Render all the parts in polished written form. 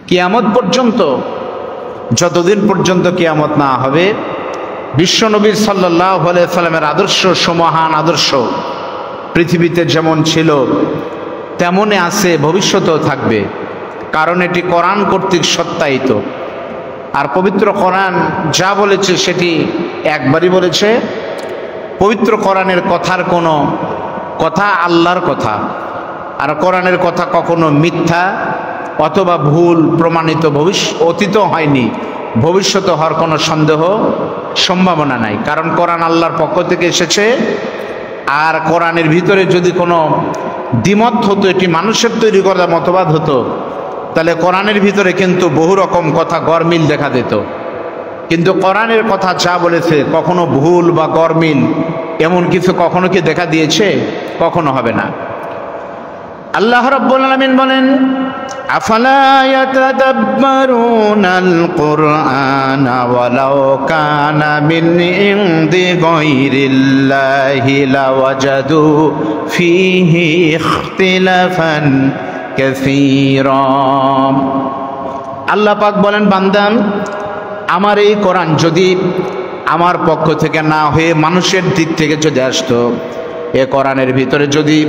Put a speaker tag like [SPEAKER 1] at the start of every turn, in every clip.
[SPEAKER 1] কিয়ামত পর্যন্ত, যতদিন পর্যন্ত কিয়ামত না হবে, বিশ্বনবী সাল্লাল্লাহু আলাইহি সাল্লামের আদর্শ, সমহান আদর্শ পৃথিবীতে যেমন ছিল তেমনই আছে, ভবিষ্যতেও থাকবে। কারণ এটি কোরআন কর্তৃক সত্যায়িত। আর পবিত্র কোরআন যা বলেছে সেটি একবারই বলেছে। পবিত্র কোরআনের কথার কোনো কথা আল্লাহর কথা, আর কোরআনের কথা কখনো মিথ্যা অথবা ভুল প্রমাণিত অতীতও হয়নি, ভবিষ্যতে হওয়ার কোনো সন্দেহ সম্ভাবনা নাই। কারণ কোরআন আল্লাহর পক্ষ থেকে এসেছে। আর কোরআনের ভিতরে যদি কোনো দ্বিমত হতো, এটি মানুষের তৈরি করা মতবাদ হতো, তাহলে কোরআনের ভিতরে কিন্তু বহু রকম কথা গরমিল দেখা দিত। কিন্তু কোরআনের কথা যা বলেছে কখনো ভুল বা গরমিল এমন কিছু কখনো কি দেখা দিয়েছে? কখনো হবে না। আল্লাহ রাব্বুল আলামিন বলেন, আফালা ইয়াতাদাব্বারুনাল কুরআনা ওয়ালাউ কানা মিন ইনদি গায়রিল্লাহি লাওয়াজাদু ফীহি ইখতিলাফান কাসীরা। আল্লাহ পাক বলেন, বান্দা, আমার এই কোরআন যদি আমার পক্ষ থেকে না হয়ে মানুষের দিক থেকে যদি আসতো, এ কোরআনের ভিতরে যদি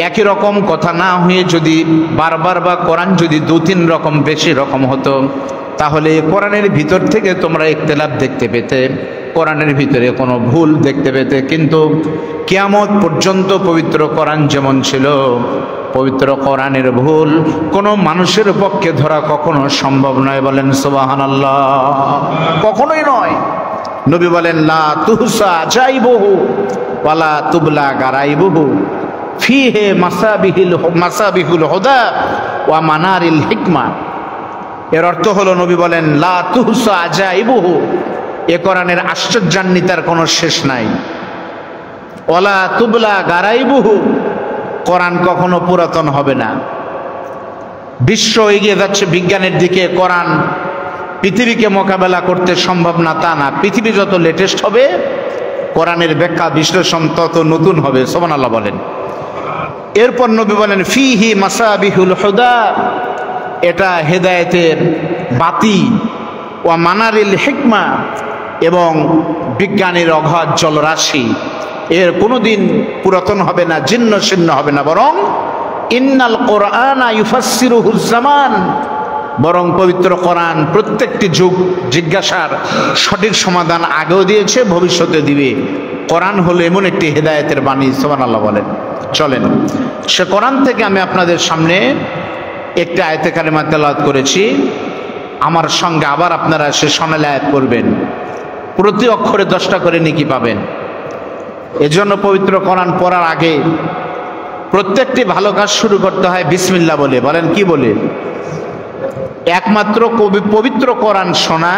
[SPEAKER 1] একই রকম কথা না হয়ে যদি বারবার বা কোরআন যদি দু তিন রকম বেশি রকম হতো, তাহলে কোরআনের ভিতর থেকে তোমরা ইখতিলাফ দেখতে পেতে, কোরআনের ভিতরে কোনো ভুল দেখতে পেতে। কিন্তু কিয়ামত পর্যন্ত পবিত্র কোরআন যেমন ছিল, পবিত্র কোরআনের ভুল কোনো মানুষের পক্ষে ধরা কখনো সম্ভব নয়। বলেন সুবহানাল্লাহ। কখনোই নয়। নবী বলেন, লা তুহসা আজাইবুহু ওয়ালা তুবলা গারাইবুহু ফিহে মাসাবিহুল হুদা ওয়া মানারিল হিকমা। এর অর্থ হলো, নবী বলেন, লা তুহসা আজাইবুহু, এ কোরআনের আশ্চর্যান্বিতার কোনো শেষ নাই। ওয়ালা তুবলা গারাইবুহু, কোরআন কখনো পুরাতন হবে না। বিশ্ব এগিয়ে যাচ্ছে বিজ্ঞানের দিকে, কোরআন পৃথিবীকে মোকাবেলা করতে সম্ভব না তা না। পৃথিবী যত লেটেস্ট হবে, কোরআনের ব্যাখ্যা বিশ্লেষণ তত নতুন হবে। সুবহানাল্লাহ বলেন। এরপর নবী বলেন, ফিহি মাসাবিহুল হুদা, এটা হেদায়েতের বাতি, ওয়া মানারিল হিকমা, এবং বিজ্ঞানের অগাধ জলরাশি। এর কোনোদিন পুরাতন হবে না, জীর্ণ শীর্ণ হবে না। বরং ইন্নাল কোরআনা ইউফাসসিরুহুজ জামান, বরং পবিত্র কোরআন প্রত্যেকটি যুগ জিজ্ঞাসার সঠিক সমাধান আগেও দিয়েছে, ভবিষ্যতে দিবে। কোরআন হলো এমন একটি হেদায়েতের বাণী। সুবহানাল্লাহ বলেন। চলেন সে কোরআন থেকে আমি আপনাদের সামনে একটি আয়াতে কারিমা তেলাওয়াত করেছি। আমার সঙ্গে আবার আপনারা সে সোনালী আয়াত পড়বেন। প্রতি অক্ষরে 10টা করে নেকি পাবেন। এজন্য পবিত্র কোরআন পড়ার আগে প্রত্যেকটি ভালো কাজ শুরু করতে হয় বিসমিল্লাহ বলে। বলেন কি বলে? একমাত্র পবিত্র কোরআন শোনা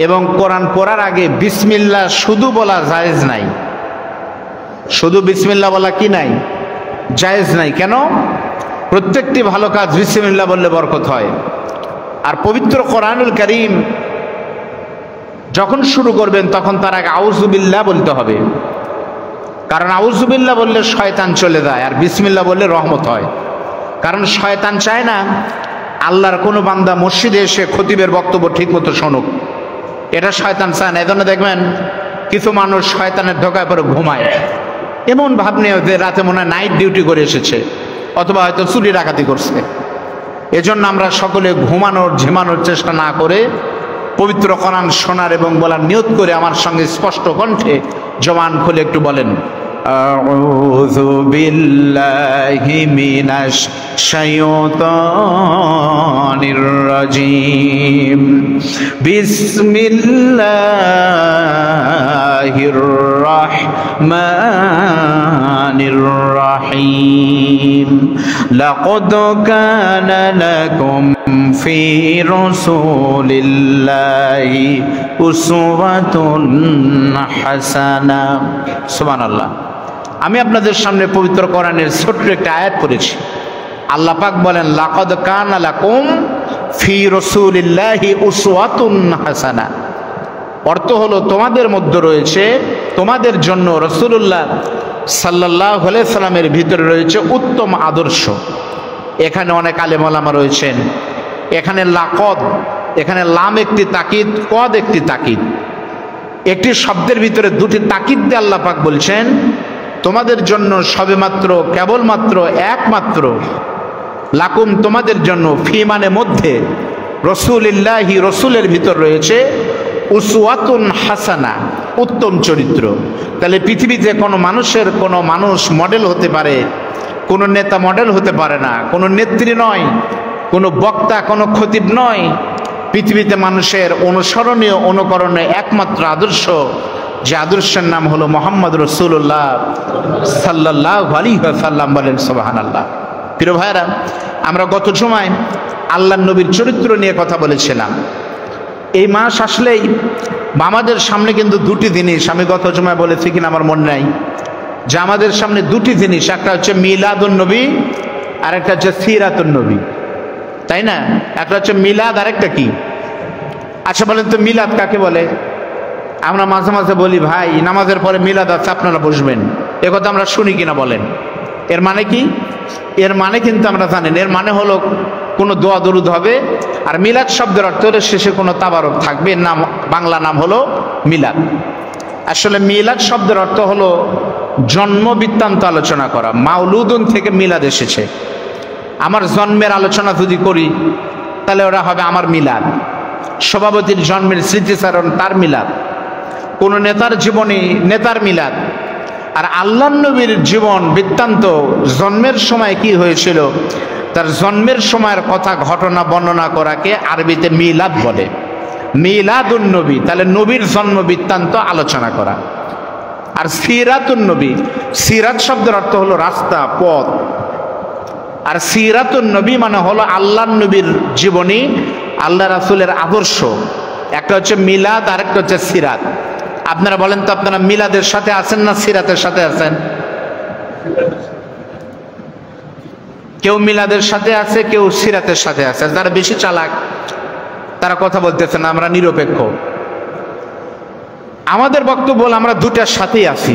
[SPEAKER 1] এবং কোরআন পড়ার আগে বিসমিল্লাহ শুধু বলা জায়েজ নাই। শুধু বিসমিল্লাহ বলা কি নাই? জায়েজ নাই। কেন? প্রত্যেকটি ভালো কাজ বিসমিল্লাহ বললে বরকত হয়। আর পবিত্র কোরআনুল কারীম যখন শুরু করবেন তখন তার আগে আউযুবিল্লাহ বলতে হবে। কারণ আউযুবিল্লাহ বললে শয়তান চলে যায়, আর বিসমিল্লাহ বললে রহমত হয়। কারণ শয়তান চায় না আল্লাহর কোনো বান্দা মসজিদে এসে খতিবের বক্তব্য ঠিক মতো শুনুক। এটা শয়তান চায় না। এজন্য দেখবেন কিছু মানুষ শয়তানের ধোকায় পরে ঘুমায়, এমন ভাব নিয়ে যে রাতে মনে হয় নাইট ডিউটি করে এসেছে, অথবা হয়তো চুরি ডাকাতি করছে। এজন্য আমরা সকলে ঝিমানোর চেষ্টা না করে পবিত্র কোরআন শোনার এবং বলার নিয়ত করে আমার সঙ্গে স্পষ্ট কণ্ঠে জবান খুলে একটু বলেন, আউযু বিল্লাহি মিনাশ শাইতানির রাজিম, বিসমিল্লাহির রাহমানির রাহিম, লাকাদ কানা লাকুম ফি রাসূলিল্লাহি উসওয়াতুন হাসানা। সুবহানাল্লাহ। আমি আপনাদের সামনে পবিত্র কোরআনের ছোট্ট একটা আয়াত পড়েছি। আল্লাহ পাক বলেন, লাকাদ কানা লাকুম ফি রাসূলিল্লাহি উসওয়াতুন হাসানা। অর্থ হলো, তোমাদের মধ্যে রয়েছে, তোমাদের জন্য রাসূলুল্লাহ সাল্লাল্লাহু আলাইহি সাল্লামের ভিতরে রয়েছে উত্তম আদর্শ। এখানে অনেক আলেম ওলামা রয়েছেন, এখানে লাকদ, এখানে লাম একটি তাকিদ, কদ একটি তাকিদ। একটি শব্দের ভিতরে দুটি তাকিদ দিয়ে আল্লাহ পাক বলছেন তোমাদের জন্য সবেমাত্র, কেবলমাত্র, একমাত্র লাকুম তোমাদের জন্য, ফি মানে মধ্যে, রসুলিল্লাহি রসুলের ভিতর রয়েছে উসওয়াতুন হাসানা, উত্তম চরিত্র। তাহলে পৃথিবীতে কোনো মানুষের, কোনো মানুষ মডেল হতে পারে, কোনো নেতা মডেল হতে পারে না, কোনো নেত্রী নয়, কোনো বক্তা, কোনো খতিব নয়। পৃথিবীতে মানুষের অনুসরণীয়, অনুকরণীয় একমাত্র আদর্শ, যে আদর্শের নাম হলো মোহাম্মদ রসুল্লাহ সাল্লাল্লাহু আলাইহি ওয়াসাল্লাম। বলেন সুবহানাল্লাহ। প্রিয় ভাইরা, আমরা গত জুমায় আল্লাহর নবীর চরিত্র নিয়ে কথা বলেছিলাম। এই মাস আসলেই আমাদের সামনে কিন্তু দুটি জিনিস, আমি গত জুমায় বলেছি কিনা আমার মনে নাই, যে আমাদের সামনে দুটি জিনিস, একটা হচ্ছে মিলাদুন নবী আর একটা হচ্ছে সিরাতুন নবী, তাই না? একটা হচ্ছে মিলাদ আর একটা কি? আচ্ছা বলেন তো মিলাদ কাকে বলে? আমরা মাঝে মাঝে বলি ভাই নামাজের পরে মিলাদ আছে, আপনারা বসবেন, এ কথা আমরা শুনি কিনা বলেন? এর মানে কি? এর মানে কিন্তু আমরা জানেন, এর মানে হলো কোনো দোয়া দরুদ হবে, আর মিলাদ শব্দের অর্থ হলে শেষে কোনো তাবারক থাকবে, এর নাম, বাংলা নাম হলো মিলাদ। আসলে মিলাদ শব্দের অর্থ হলো জন্ম বৃত্তান্ত আলোচনা করা। মাউলুদুন থেকে মিলাদ এসেছে। আমার জন্মের আলোচনা যদি করি তাহলে ওরা হবে আমার মিলাদ। সভাপতির জন্মের স্মৃতিচারণ তার মিলাদ, কোন নেতার জীবনী নেতার মিলাদ। আর আল্লাহ নবীর জীবন বৃত্তান্ত, জন্মের সময় কি হয়েছিল, তার জন্মের সময়ের কথা, ঘটনা বর্ণনা করাকে আরবিতে মিলাদ বলে। মিলাদুন নবী, তাহলে নবীর জন্ম বৃত্তান্ত আলোচনা করা। আর সিরাতুন নবী, সিরাত শব্দের অর্থ হলো রাস্তা, পথ। আর সিরাতুন নবী মানে হলো আল্লাহ নবীর জীবনী, আল্লাহ রাসূলের আদর্শ। একটা হচ্ছে মিলাদ আর একটা হচ্ছে সিরাত। আপনারা বলেন তো, আপনারা মিলাদের সাথে আছেন না সিরাতের সাথে আছেন? কেউ মিলাদের সাথে আছে, কেউ সিরাতের সাথে আছে। যারা বেশি চালাক তারা কথা বলতেছে না, আমরা নিরপেক্ষ। আমাদের বক্তব্য হল আমরা দুটার সাথেই আছি।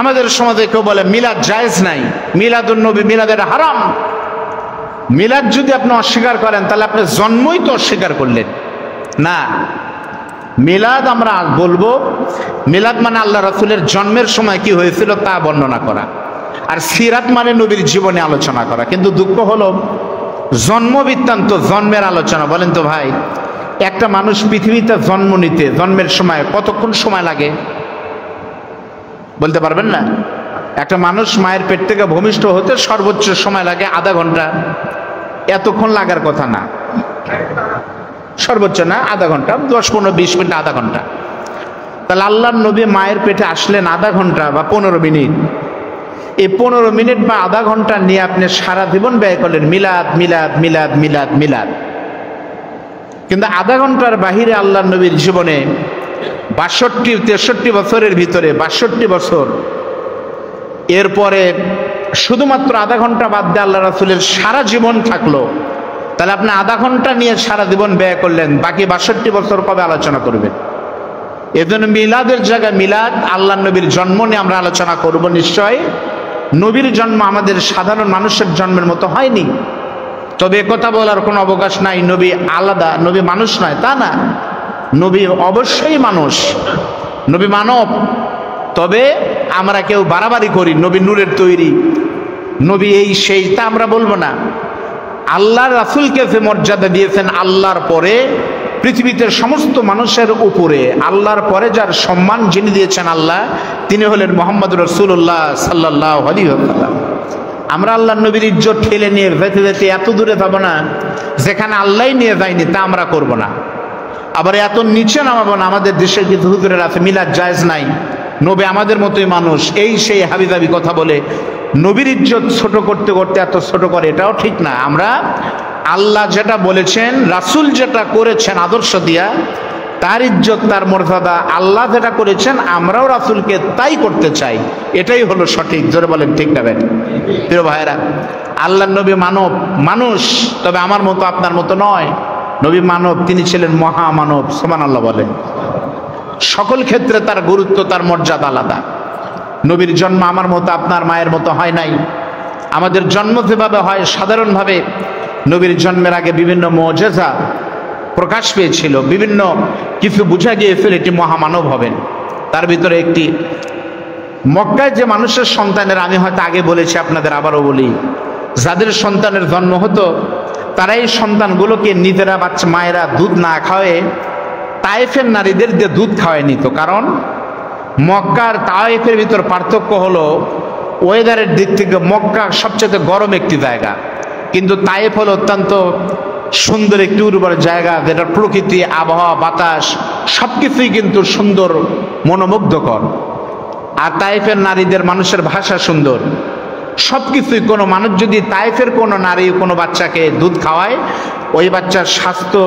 [SPEAKER 1] আমাদের সমাজে কেউ বলে মিলাদ জায়েজ নাই, মিলাদুন নবী, মিলাদের হারাম। মিলাদ যদি আপনি অস্বীকার করেন তাহলে আপনি জন্মই তো অস্বীকার করলেন না। মিলাদ আমরা বলবো, মিলাদ মানে আল্লাহ রাসূলের জন্মের সময় কি হয়েছিল তা বর্ণনা করা। আর সিরাত মানে নবীর জীবনে আলোচনা করা। কিন্তু দুঃখ হলো জন্ম বৃত্তান্ত, জন্মের আলোচনা। বলেন তো ভাই, একটা মানুষ পৃথিবীতে জন্ম নিতে জন্মের সময় কতক্ষণ সময় লাগে বলতে পারবেন না? একটা মানুষ মায়ের পেট থেকে ভূমিষ্ঠ হতে সর্বোচ্চ সময় লাগে আধা ঘন্টা। এতক্ষণ লাগার কথা না, সর্বোচ্চ না আধা ঘন্টা, 10-15-20 মিনিট, আধা ঘন্টা। তাহলে আল্লাহর নবী মায়ের পেটে আসলেন আধা ঘন্টা বা 15 মিনিট। এই 15 মিনিট বা আধা ঘন্টা নিয়ে আপনি সারা জীবন ব্যয় করলেন মিলাদ, মিলাদ, মিলাদ, মিলাদ, মিলাদ। কিন্তু আধা ঘন্টার বাহিরে আল্লাহর নবীর জীবনে 62-63 বছরের ভিতরে 62 বছর, এরপরে শুধুমাত্র আধা ঘন্টা বাদ দিয়ে আল্লাহ রাসূলের সারা জীবন থাকলো। তাহলে আপনি আধা ঘন্টা নিয়ে সারা জীবন ব্যয় করলেন, বাকি 62 বছর কবে আলোচনা করবেন? এজন্য মিলাদের জায়গায় মিলাদ, আল্লাহ নবীর জন্ম নিয়ে আমরা আলোচনা করব নিশ্চয়। নবীর জন্ম আমাদের সাধারণ মানুষের জন্মের মতো হয়নি। তবে একথা বলার কোনো অবকাশ নাই নবী আলাদা, নবী মানুষ নয়, তা না। নবী অবশ্যই মানুষ, নবী মানব। তবে আমরা কেউ বাড়াবাড়ি করি নবী নূরের তৈরি, নবী এই সেই, তা আমরা বলবো না। আল্লাহর রাসূলকে যে মর্যাদা দিয়েছেন আল্লাহর পরে, পৃথিবীতে সমস্ত মানুষের উপরে আল্লাহর পরে যার সম্মান যিনি দিয়েছেন আল্লাহ, তিনি হলেন মুহাম্মদ রাসূলুল্লাহ সাল্লাল্লাহু আলাইহি ওয়াসাল্লাম। আমরা আল্লাহর নবীর ইজ্জত ঠেলে নিয়ে যেতে যেতে এত দূরে যাব না যেখানে আল্লাহই নিয়ে যায়নি, তা আমরা করব না। আবার এত নিচে নামাবো না, আমাদের দেশের কিছু হুজুরের আছে মিলাদ জায়েজ নাই, নবী আমাদের মতোই মানুষ, এই সেই হাবিজাবি কথা বলে নবীর ইজ্জত ছোট করতে করতে এত ছোট করে, এটাও ঠিক না। আমরা আল্লাহ যেটা বলেছেন, রাসূল যেটা করেছেন আদর্শ দিয়া, তার ইজ্জত, তার মর্যাদা, আল্লাহ যেটা করেছেন আমরাও রাসূলকে তাই করতে চাই, এটাই হলো সঠিক। জোরে বলেন ঠিক না? প্রিয় ভাইরা, আল্লাহর নবী মানব, মানুষ, তবে আমার মতো আপনার মতো নয়। নবী মানব, তিনি ছিলেন মহামানব। সুবহানাল্লাহ বলেন। সকল ক্ষেত্রে তার গুরুত্ব, তার মর্যাদা আলাদা। নবীর জন্ম আমার মতো আপনার মায়ের মতো হয় নাই। আমাদের জন্ম যেভাবে হয় সাধারণভাবে নবীর জন্মের আগে বিভিন্ন মুজিজা প্রকাশ পেয়েছিল, বিভিন্ন কিছু বুঝা গিয়েছিল এটি মহামানব হবেন। তার ভিতরে একটি, মক্কায় যে মানুষের সন্তানের, আমি হয়তো আগে বলেছি আপনাদের আবারও বলি, যাদের সন্তানের জন্ম হতো তারা এই সন্তানগুলোকে নিজেরা বাচ্চা মায়েরা দুধ না খাওয়ায় তায়েফের নারীদের দিয়ে দুধ খাওয়ায় নিত। কারণ মক্কার তায়েফের ভিতর পার্থক্য হলো ওয়েদারের দিক থেকে মক্কা সবচেয়ে গরম একটি জায়গা, কিন্তু তায়েফ হলো অত্যন্ত সুন্দর একটি উর্বর জায়গা, যেটা প্রকৃতি, আবহাওয়া, বাতাস সবকিছুই কিন্তু সুন্দর, মনোমুগ্ধকর। আর তায়েফের নারীদের, মানুষের ভাষা সুন্দর, সবকিছুই। কোনো মানুষ যদি তায়েফের কোনো নারী কোনো বাচ্চাকে দুধ খাওয়ায়, ওই বাচ্চার স্বাস্থ্য,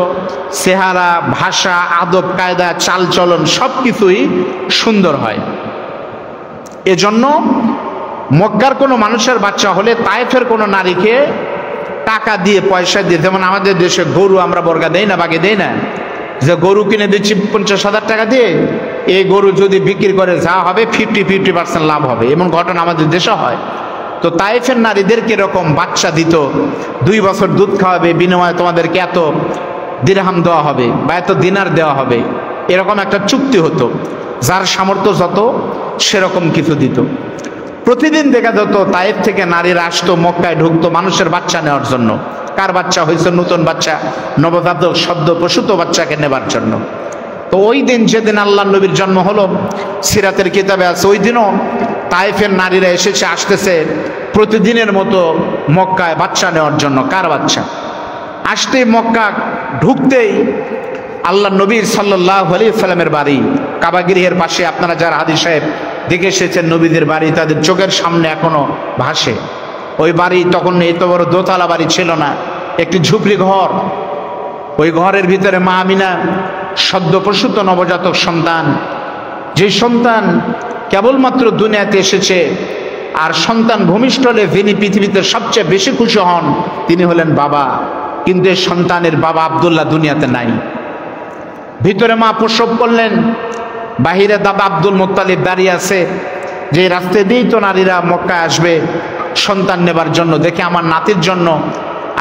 [SPEAKER 1] চেহারা, ভাষা, আদব কায়দা, চালচলন সবকিছুই সুন্দর হয়। এজন্য মক্কার কোনো মানুষের বাচ্চা হলে তায়েফের কোনো নারীকে টাকা দিয়ে, পয়সা দিয়ে, যেমন আমাদের দেশে গরু আমরা বর্গা দেই না, বাগে দেই না, যে গরু কিনে দিচ্ছি 50,000 টাকা দিয়ে, এই গরু যদি বিক্রি করে যা হবে 50% লাভ হবে, এমন ঘটনা আমাদের দেশে হয়। তো তায়েফের নারীদেরকে এরকম বাচ্চা দিত, 2 বছর দুধ খাওয়াবে, বিনিময়ে তোমাদেরকে এত দিরহাম দেওয়া হবে বা এত দিনার দেওয়া হবে, এরকম একটা চুক্তি হতো। যার সামর্থ্য যত সেরকম কিছু দিত। প্রতিদিন দেখা যেত তায়েফ থেকে নারীরা আসতো, মক্কায় ঢুকতো মানুষের বাচ্চা নেওয়ার জন্য। কার বাচ্চা হয়েছে? নতুন বাচ্চা, নবজাতক সদ্য প্রসূত বাচ্চাকে নেবার জন্য। তো ওই দিন, যেদিন আল্লাহ নবীর জন্ম হলো, সিরাতের কিতাবে আছে, ওই দিনও তায়েফের নারীরা এসেছে, আসতেছে প্রতিদিনের মতো মক্কায় বাচ্চা নেওয়ার জন্য। কার বাচ্চা? আসতেই মক্কা ঢুকতেই আল্লাহ নবীর সাল্লাল্লাহু আলাইহি সাল্লামের বাড়ি কাবা গৃহের পাশে, আপনারা যারা হাদিস সাহেব দেখে এসেছেন নবীদের বাড়ি, তাদের চোখের সামনে এখনো ভাসে। ওই বাড়ি তখন এত বড় দোতলা বাড়ি ছিল না, একটি ঝুপড়ি ঘর। ওই ঘরের ভিতরে মা আমিনা, সদ্য প্রসূত নবজাতক সন্তান, যে সন্তান কেবলমাত্র দুনিয়াতে এসেছে, আর সন্তান ভূমিষ্ঠ হলে যিনি পৃথিবীতে সবচেয়ে বেশি খুশি হন তিনি হলেন বাবা। কিন্তু এই সন্তানের বাবা আব্দুল্লাহ দুনিয়াতে নাই। ভিতরে মা প্রসব করলেন, বাহিরে দাদা আব্দুল মুত্তালিব দাঁড়িয়ে আছে, যে রাস্তা দিয়েই তো নারীরা মক্কায় আসবে সন্তান নেবার জন্য। দেখে আমার নাতির জন্য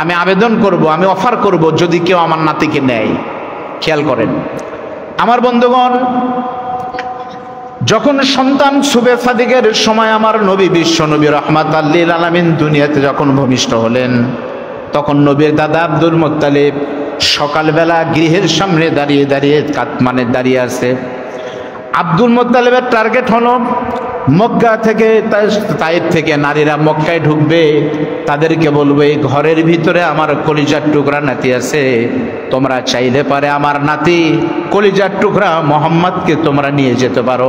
[SPEAKER 1] আমি আবেদন করব, আমি অফার করব, যদি কেউ আমার নাতিকে নেয়। খেয়াল করেন আমার বন্ধুগণ, যখন সন্তান শুবে সাদিকের সময় আমার নবী, বিশ্ব নবী রাহমাতাল লিল আলামিন দুনিয়াতে যখন ভূমিষ্ঠ হলেন, তখন নবীর দাদা আব্দুল মুত্তালিব সকালবেলা গৃহের সামনে দাঁড়িয়ে দাঁড়িয়ে আছে। আব্দুল মুত্তালিবের টার্গেট হলো মক্কা থেকে, তায়েফ থেকে নারীরা মক্কায় ঢুকবে, তাদেরকে বলবে এই ঘরের ভিতরে আমার কলিজার টুকরা নাতি আছে, তোমরা চাইলে পারে আমার নাতি কলিজার টুকরা মোহাম্মদকে তোমরা নিয়ে যেতে পারো।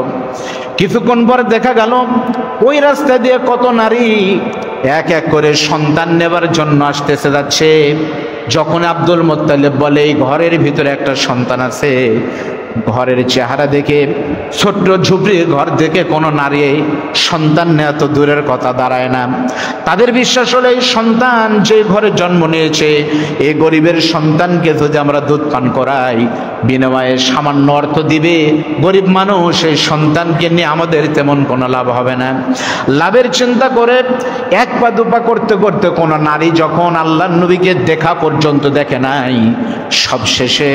[SPEAKER 1] কিছুক্ষণ পরে দেখা গেল ওই রাস্তা দিয়ে কত নারী এক এক করে সন্তান নেবার জন্য আসতেছে যাচ্ছে। যখন আব্দুল মুত্তালিব বলে এই ঘরের ভিতরে একটা সন্তান আছে, ঘরের চেহারা দেখে, ছোট্ট ঝুপড়ি ঘর থেকে কোনো নারী সন্তান নেওয়া তো দূরের কথা, দাঁড়ায় না। তাদের বিশ্বাস হলো এই সন্তান যে ঘরে জন্ম নিয়েছে, এই গরিবের সন্তানকে যদি আমরা দুধ পান করাই, বিনিময়ে সামান্য অর্থ দিবে গরিব মানুষ, এই সন্তানকে নিয়ে আমাদের তেমন কোনো লাভ হবে না। লাভের চিন্তা করে এক পা দুপা করতে করতে কোনো নারী যখন আল্লাহর নবীকে দেখা পর্যন্ত দেখে নাই, সবশেষে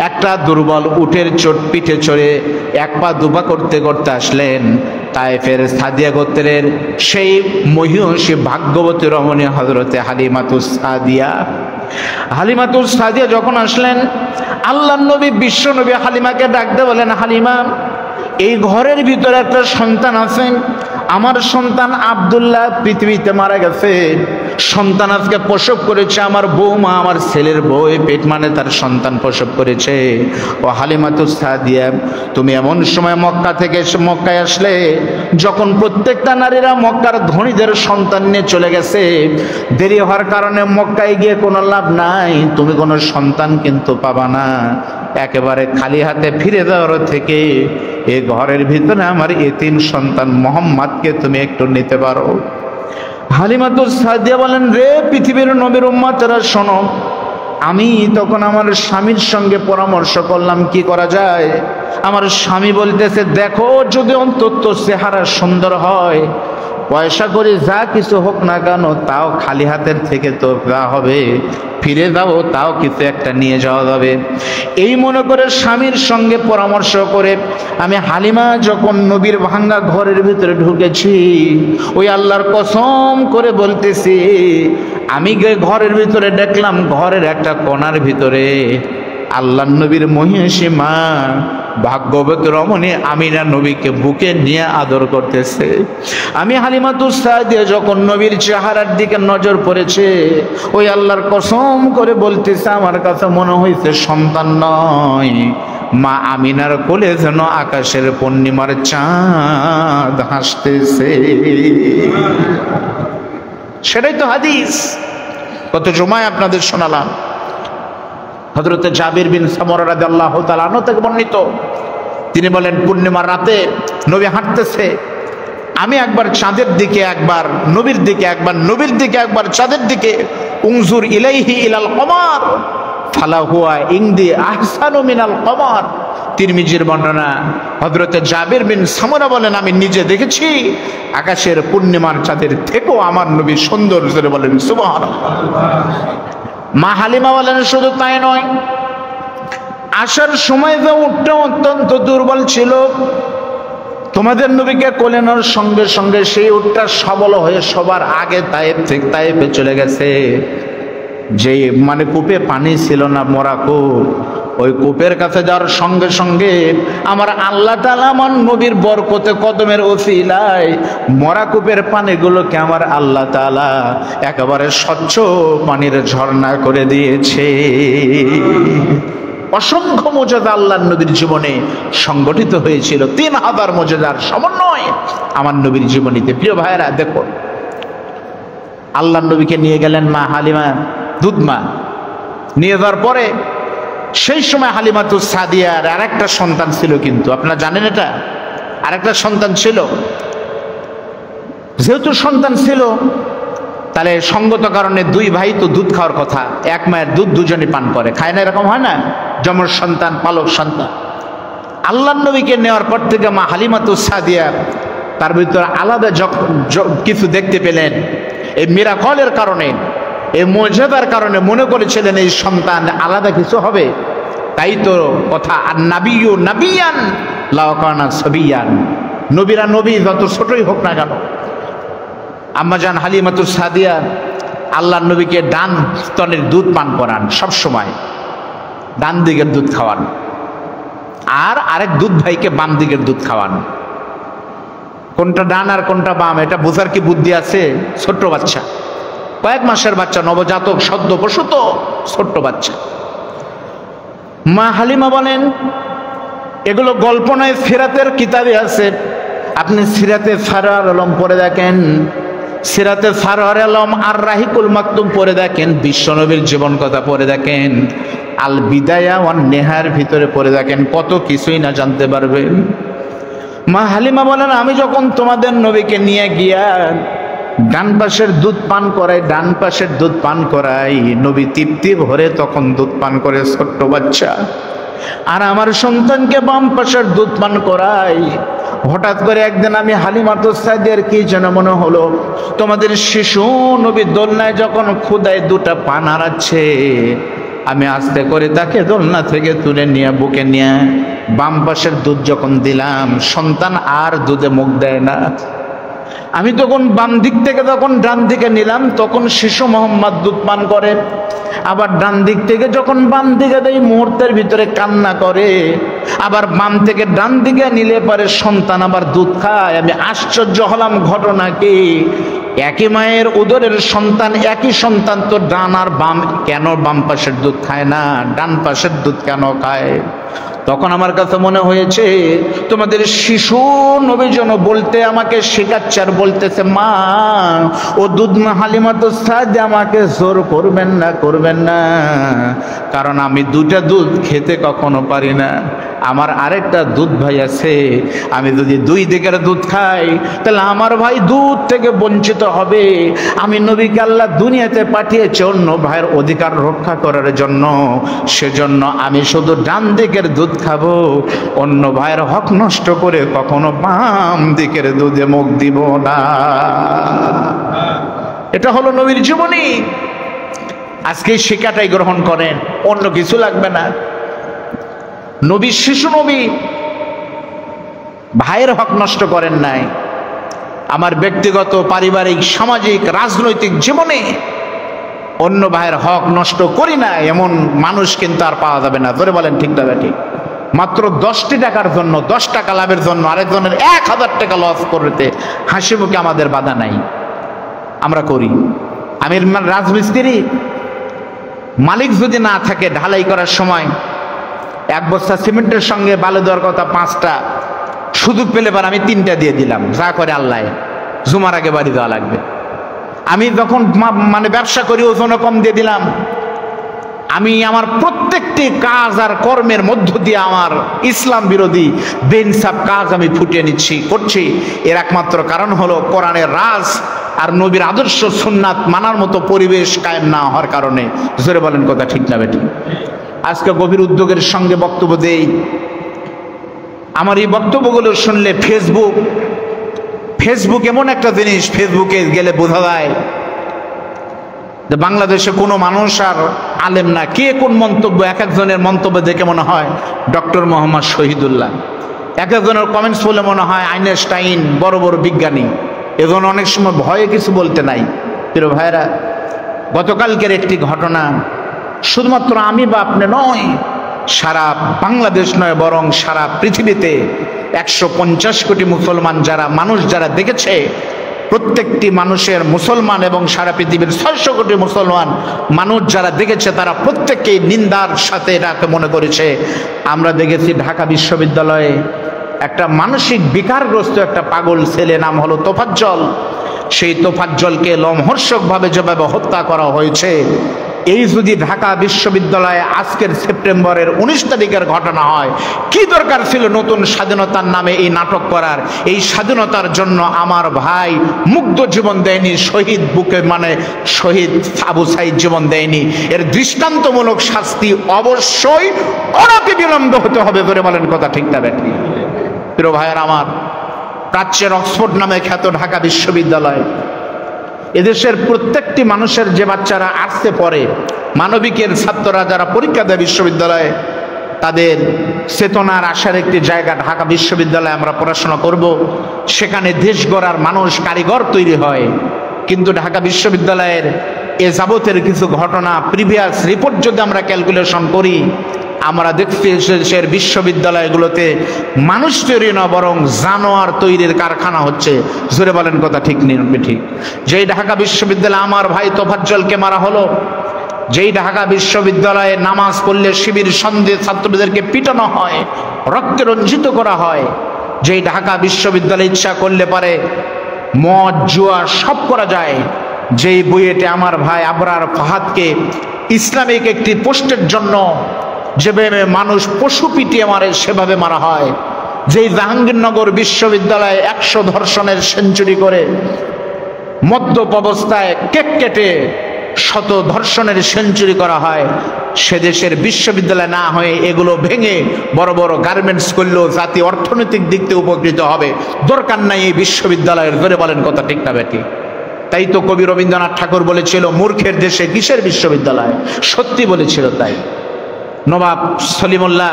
[SPEAKER 1] একটা দুর্বল উটের পিঠে চড়ে এক পা দুপা করতে করতে আসলেন তায়েফের সাদিয়া গোত্রের সেই মহিষী ভাগ্যবতী রমণী হযরতে হালিমাতুস সাদিয়া। হালিমাতুস সাদিয়া যখন আসলেন, আল্লাহর নবী, বিশ্ব নবী হালিমাকে ডাকতে বলেন, হালিমা, এই ঘরের ভিতরে একটা সন্তান আছে, আমার সন্তান আব্দুল্লাহ পৃথিবীতে মারা গেছে, সন্তান আজকে প্রসব করেছে আমার বৌমা, আমার ছেলের বউ পেট মানে তার সন্তান প্রসব করেছে। ও হালিমাতুস সাদিয়া, তুমি এমন সময় মক্কা থেকে মক্কায় আসলে যখন প্রত্যেকটা নারীরা মক্কার ধনীদের সন্তান নিয়ে চলে গেছে, দেরি হওয়ার কারণে মক্কায় গিয়ে কোনো লাভ নাই, তুমি কোনো সন্তান কিন্তু পাবা না। একেবারে খালি হাতে ফিরে যাওয়ার থেকে এই ঘরের ভিতরে আমার এতিম সন্তান মোহাম্মদকে তুমি একটু নিতে পারো। হালিমাতুস সাদিয়া বলেন, রে পৃথিবীর নবীর উম্মতেরা শোনো, আমি তখন আমার স্বামীর সঙ্গে পরামর্শ করলাম কি করা যায়। আমার স্বামী বলতেছে, দেখো যদি অন্তত চেহারা সুন্দর হয়, পয়সা করে যা কিছু হোক না কেন তাও খালি হাতের থেকে তো যা হবে, ফিরে যাবো তাও কিছু একটা নিয়ে যাওয়া যাবে। এই মনে করে স্বামীর সঙ্গে পরামর্শ করে আমি হালিমা যখন নবীর ভাঙ্গা ঘরের ভিতরে ঢুকেছি, ওই আল্লাহর কসম করে বলতেছি, আমি ঘরের ভিতরে দেখলাম ঘরের একটা কোণার ভিতরে আল্লাহ নবীর মহিষী মা ভাগ্যবতী রমণী আমিনা নবীকে বুকে নিয়ে আদর করতেছে। আমি হালিমাতুস সাদিয়া যখন নবীর চেহারার দিকে নজর পড়েছে, ওই আল্লাহর কসম করে বলতেছে, আমার কাছে মনে হয়েছে সন্তান নয়, মা আমিনার কোলে যেন আকাশের পূর্ণিমার চাঁদ হাসতেছে। সেটাই তো হাদিস, কত জমায় আপনাদের শোনালাম। হযরতে জাবির বিন সামরা রাদিয়াল্লাহু তাআলা আনহু থেকে বর্ণিত, তিনি বলেন পূর্ণিমার রাতে নবী হাঁটতেছে, আমি একবার চাঁদের দিকে, একবার নবীর দিকে, একবার নবীর দিকে, একবার চাঁদের দিকে, উনজুর ইলাইহি ইলাল কমার ফালা হুয়া ইনদি আহসানু মিনাল কমার। তিরমিজির বর্ণনা, হযরতে জাবির বিন সামরা বলেন, আমি নিজে দেখেছি আকাশের পূর্ণিমার চাঁদের থেকেও আমার নবী সুন্দর। জোরে বলেন সুবহানাল্লাহ। মা হালিমা বলেন, শুধু তাই নয়, আসার সময় যে উটটা অত্যন্ত দুর্বল ছিল, তোমাদের নবীকে কোলে নেওয়ার সঙ্গে সঙ্গে সেই উটটা সবল হয়ে সবার আগে তায়েফে চলে গেছে। যে মানে কূপে পানি ছিল না, মরা কূপ, ওই কূপের কাছে যাওয়ার সঙ্গে সঙ্গে আমার আল্লাহ তাআলা আমার নবীর বরকতে কদমের ওসিলায় মরা কূপের পানিগুলোকে আমার আল্লাহ তাআলা একেবারে স্বচ্ছ পানির ঝর্ণা করে দিয়েছে। অসংখ্য মুজিজা আল্লাহর নবীর জীবনে সংগঠিত হয়েছিল, 3000 মুজিজার সমন্বয় আমার নবীর জীবনীতে। প্রিয় ভাইয়েরা, দেখো, আল্লাহর নবীকে নিয়ে গেলেন মা হালিমা, দুধমা নিয়ে যাওয়ার পরে সেই সময় হালিমাতুস সাদিয়ার আরেকটা সন্তান ছিল, কিন্তু আপনারা জানেন এটা, আরেকটা সন্তান ছিল। যেহেতু সন্তান ছিল, তাহলে সঙ্গত কারণে দুই ভাই তো দুধ খাওয়ার কথা, এক মায়ের দুধ দুজনই পান করে, খায় না, এরকম হয় না? যমজ সন্তান, পালক সন্তান। আল্লাহর নবীকে নেওয়ার পর থেকে মা হালিমাতুস সাদিয়া তার ভিতরে আলাদা কিছু দেখতে পেলেন। এই মিরাকলের কারণে, এই মুজিজার কারণে মনে করেছিলেন এই সন্তান আলাদা কিছু হবে। তাই তো কথা, আর নাবিয়্যু নাবিয়ান লাউ কানা সাবিয়ান, নবীরা নবী যত ছোটই হোক না কেন। আম্মাজান হালিমাতুস সাদিয়া আল্লাহর নবীকে ডান স্তনের দুধ পান করান, সব সময় ডান দিকের দুধ খাওয়ান, আর আরেক দুধ ভাইকে বাম দিকের দুধ খাওয়ান। কোনটা ডান আর কোনটা বাম এটা বোঝার কি বুদ্ধি আছে? ছোট্ট বাচ্চা, কয়েক মাসের বাচ্চা, নবজাতক, সদ্য প্রসূত ছোট্ট বাচ্চা। মা হালিমা বলেন, এগুলো গল্প নয়, সিরাতের কিতাবে আছে। আপনি সিরাতে ফারওয়ার আলম পড়ে দেখেন, সিরাতে ফারওয়ার আলম আর রাহিকুল মাকতুম পড়ে দেখেন, বিশ্বনবীর জীবন কথা পড়ে দেখেন, আল বিদায়া ওয়ান নেহার ভিতরে পড়ে দেখেন, কত কিছুই না জানতে পারবেন। মা হালিমা বলেন, আমি যখন তোমাদের নবীকে নিয়ে গিয়া ডান পাশের দুধ পান করাই, ডান পাশের দুধ পান করাই, নবী তৃপ্তি ভরে তখন দুধ পান করে ছোট্ট বাচ্চা, আর আমার সন্তানকে বাম পাশের দুধ পান করাই। হঠাৎ করে একদিন আমি হালিমাতুস সাদিয়ার কি যেন মনে হলো, তোমাদের শিশু নবী দোলনায় যখন ক্ষুধায় দুটা পান হারাচ্ছে, আমি আস্তে করে তাকে দোলনা থেকে তুলে নিয়ে বুকে নিয়ে বাম পাশের দুধ যখন দিলাম, সন্তান আর দুধে মুখ দেয় না। আমি তখন বাম দিক থেকে যখন ডান দিকে নিলাম, তখন শিশু মোহাম্মদ দুধ পান করে। আবার ডান দিক থেকে যখন বাম দিকে দেই, মুহূর্তের ভিতরে কান্না করে। আবার বাম থেকে ডান দিকে নিলে পরে সন্তান আবার দুধ খায়। আমি আশ্চর্য হলাম, ঘটনা কি? একই মায়ের উদরের সন্তান, একই সন্তান তো ডান আর বাম, কেন বাম পাশের দুধ খায় না, ডান পাশের দুধ কেন খায়? তখন আমার কাছে মনে হয়েছে, তোমাদের শিশু নবী যেন বলতে আমাকে শেখাচ্ছে, আর বলতেছে, মা ও দুধ মা হালিমাতুস সাদিয়া আমাকে জোর করবেন না, করবেন না, কারণ আমি দুটা দুধ খেতে কখনো পারি না। আমার আরেকটা দুধ ভাই আছে, আমি যদি দুই দিকের দুধ খাই তাহলে আমার ভাই দুধ থেকে বঞ্চিত হবে। আমি নবীকে আল্লাহ দুনিয়াতে পাঠিয়েছে অন্য ভাইয়ের অধিকার রক্ষা করার জন্য, সেজন্য আমি শুধু ডান দিকের দুধ খাবো, অন্য ভাইয়ের হক নষ্ট করে কখনো বাম দিকের দুধে মুখ দিব না। এটা হলো নবীর জীবনী। আজকে শিক্ষাটাই গ্রহণ করেন, অন্য কিছু লাগবে না। নবী শিশু নবী, ভাইয়ের হক নষ্ট করেন নাই। আমার ব্যক্তিগত, পারিবারিক, সামাজিক, রাজনৈতিক জীবনে অন্য ভাইয়ের হক নষ্ট করি না এমন মানুষ কিন্তু আর পাওয়া যাবে না। ধরে বলেন ঠিক না ঠিক? মাত্র 10টি টাকার জন্য, 10 টাকা লাভের জন্য আরেকজনের 1000 টাকা লস করতে হাসি মুখে আমাদের বাধা নাই, আমরা করি। আমি রাজমিস্ত্রি, মালিক যদি না থাকে ঢালাই করার সময় 1 বস্তা সিমেন্টের সঙ্গে বালু দেওয়ার কথা 5টা, সুযোগ পেলে বার আমি 3টা দিয়ে দিলাম, যা করে আল্লাহ, জুমার আগে বাড়ি দেওয়া লাগবে। আমি যখন মানে ব্যবসা করি ওজনে কম দিয়ে দিলাম। আমি আমার প্রত্যেকটি কাজ আর কর্মের মধ্য দিয়ে আমার ইসলাম বিরোধী বেইনসাফ কাজ আমি ফুটিয়ে নিচ্ছি, করছি। এর একমাত্র কারণ হলো কোরআনের রাজ আর নবীর আদর্শ সুন্নাত মানার মতো পরিবেশ কায়েম না হওয়ার কারণে। জোরে বলেন কথা ঠিক না বেটি? আজকে গভীর উদ্যোগের সঙ্গে বক্তব্য দেই। আমার এই বক্তব্যগুলো শুনলে ফেসবুক এমন একটা জিনিস, ফেসবুকে গেলে বোঝা যায় যে বাংলাদেশে কোনো মানুষ আর আলেম না। কে কোন মন্তব্য, এক একজনের মন্তব্য দেখে মনে হয় ডক্টর মোহাম্মদ শহীদুল্লাহ, এক একজনের কমেন্টস বলে মনে হয় আইনস্টাইন, বড় বড় বিজ্ঞানী। এজন্য অনেক সময় ভয়ে কিছু বলতে নাই। প্রিয় ভাইরা, গতকালকের একটি ঘটনা শুধুমাত্র আমি বা আপনি নয়, সারা বাংলাদেশ নয় বরং সারা পৃথিবীতে 150 কোটি মুসলমান মানুষ যারা দেখেছে, প্রত্যেকটি মানুষের, মুসলমান এবং সারা পৃথিবীর 600 কোটি মুসলমান মানুষ যারা দেখেছে, তারা প্রত্যেককেই নিন্দার সাথে এটাকে মনে করেছে। আমরা দেখেছি ঢাকা বিশ্ববিদ্যালয়ে একটা মানসিক বিকারগ্রস্ত একটা পাগল ছেলে, নাম হলো তোফাজ্জল। সেই তোফাজ্জলকে লোমহর্ষকভাবে যেভাবে হত্যা করা হয়েছে, এই যদি ঢাকা বিশ্ববিদ্যালয়ে আজকের সেপ্টেম্বরের 19 তারিখের ঘটনা হয়, কি দরকার ছিল নতুন স্বাধীনতার নামে এই নাটক করার? এই স্বাধীনতার জন্য আমার ভাই মুগ্ধ জীবন দেয়নি, শহীদ আবু সাইদ জীবন দেয়নি। এর দৃষ্টান্তমূলক শাস্তি অবশ্যই অনতিবিলম্বে হতে হবে। বলে বলেন কথা ঠিক না বেঠিক? প্রিয় ভাইয়ের আমার, প্রাচ্যের অক্সফোর্ড নামে খ্যাত ঢাকা বিশ্ববিদ্যালয়, এদেশের প্রত্যেকটি মানুষের যে বাচ্চারা আর্টসে পড়ে, মানবিকের ছাত্ররা যারা পরীক্ষা দেয় বিশ্ববিদ্যালয়ে, তাদের চেতনার আশার একটি জায়গা ঢাকা বিশ্ববিদ্যালয়ে। আমরা পড়াশোনা করব, সেখানে দেশ গড়ার মানুষ, কারিগর তৈরি হয়। কিন্তু ঢাকা বিশ্ববিদ্যালয়ের এ যাবতের কিছু ঘটনা, প্রিভিয়াস রিপোর্ট যদি আমরা ক্যালকুলেশন করি, আমরা দেখছি দেশের বিশ্ববিদ্যালয়গুলোতে মানুষ তৈরি না বরং জানোয়ার তৈরির কারখানা হচ্ছে। জোরে বলেন কথা ঠিক নির্বে ঠিক? যেই ঢাকা বিশ্ববিদ্যালয়ে আমার ভাই তোফাজ্জলকে মারা হলো, যেই ঢাকা বিশ্ববিদ্যালয়ে নামাজ পড়লে শিবির সন্দেহ ছাত্রদেরকে পিটানো হয়, রক্তে রঞ্জিত করা হয়, যেই ঢাকা বিশ্ববিদ্যালয়ে ইচ্ছা করলে পারে মদ জুয়া সব করা যায়, যেই বুয়েটে আমার ভাই আবরার ফাহাদকে ইসলামিক একটি পোস্টের জন্য যেভাবে মানুষ পশু পিটিয়ে মারে সেভাবে মারা হয়, যেই জাহাঙ্গীরনগর বিশ্ববিদ্যালয়ে 100 ধর্ষণের সেঞ্চুরি করে মদ্যপ অবস্থায় কেক কেটে 100 ধর্ষণের সেঞ্চুরি করা হয়, সে দেশের বিশ্ববিদ্যালয় না হয়ে এগুলো ভেঙে বড় বড় গার্মেন্টস করলেও জাতি অর্থনৈতিক দিক থেকে উপকৃত হবে। দরকার নাই এই বিশ্ববিদ্যালয়ের। ধরে বলেন কথা ঠিক না বেটি? তাই তো কবি রবীন্দ্রনাথ ঠাকুর বলেছিল, মূর্খের দেশে কিসের বিশ্ববিদ্যালয়? সত্যি বলেছিল। তাই নবাব সলিমুল্লাহ